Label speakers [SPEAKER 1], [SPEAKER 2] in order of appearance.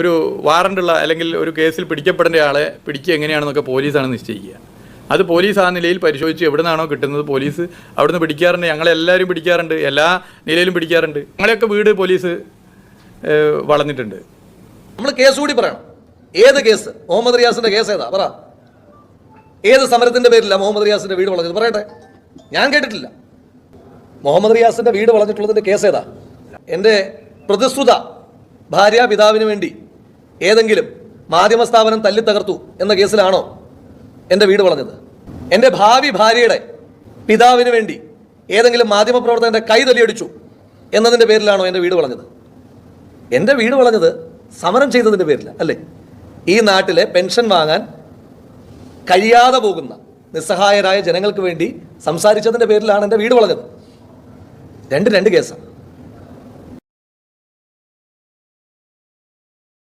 [SPEAKER 1] ഒരു വാറണ്ടുള്ള അല്ലെങ്കിൽ ഒരു കേസിൽ പിടിക്കപ്പെടേണ്ട ആളെ പിടിക്കുക എങ്ങനെയാണെന്നൊക്കെ പോലീസാണ് നിശ്ചയിക്കുക. അത് പോലീസ് ആ നിലയിൽ പരിശോധിച്ച് എവിടെ നിന്നാണോ കിട്ടുന്നത് പോലീസ് അവിടുന്ന് പിടിക്കാറുണ്ട്. ഞങ്ങളെല്ലാവരും പിടിക്കാറുണ്ട്, എല്ലാ നിലയിലും പിടിക്കാറുണ്ട്. ഞങ്ങളെയൊക്കെ വീട് പോലീസ് വളഞ്ഞിട്ടുണ്ട്.
[SPEAKER 2] നമ്മൾ കേസ് കൂടി പറയണം. ഏത് കേസ്? മുഹമ്മദ് റിയാസിന്റെ കേസ് ഏതാ പറ? ഏത് സമരത്തിന്റെ പേരില്ല മുഹമ്മദ് റിയാസിന്റെ വീട് വളഞ്ഞത്? പറയട്ടെ, ഞാൻ കേട്ടിട്ടില്ല. മുഹമ്മദ് റിയാസിന്റെ വീട് വളഞ്ഞിട്ടുള്ളതിന്റെ കേസ് ഏതാ? എൻ്റെ പ്രതിശ്രുത ഭാര്യ പിതാവിന് വേണ്ടി ഏതെങ്കിലും മാധ്യമ സ്ഥാപനം തല്ലി തകർത്തു എന്ന കേസിലാണോ എൻ്റെ വീട് വളഞ്ഞത്? എൻ്റെ ഭാവി ഭാര്യയുടെ പിതാവിന് വേണ്ടി ഏതെങ്കിലും മാധ്യമപ്രവർത്തകൻ്റെ കൈ തല്ലിയടിച്ചു എന്നതിൻ്റെ പേരിലാണോ എൻ്റെ വീട് വളഞ്ഞത്? എൻ്റെ വീട് വളഞ്ഞത് സമരം ചെയ്തതിൻ്റെ പേരില്ല, അല്ലേ? ഈ നാട്ടിലെ പെൻഷൻ വാങ്ങാൻ കഴിയാതെ പോകുന്ന നിസ്സഹായരായ ജനങ്ങൾക്ക് വേണ്ടി സംസാരിച്ചതിൻ്റെ പേരിലാണ് എൻ്റെ വീട് വളഞ്ഞത്. രണ്ട് കേസാണ്.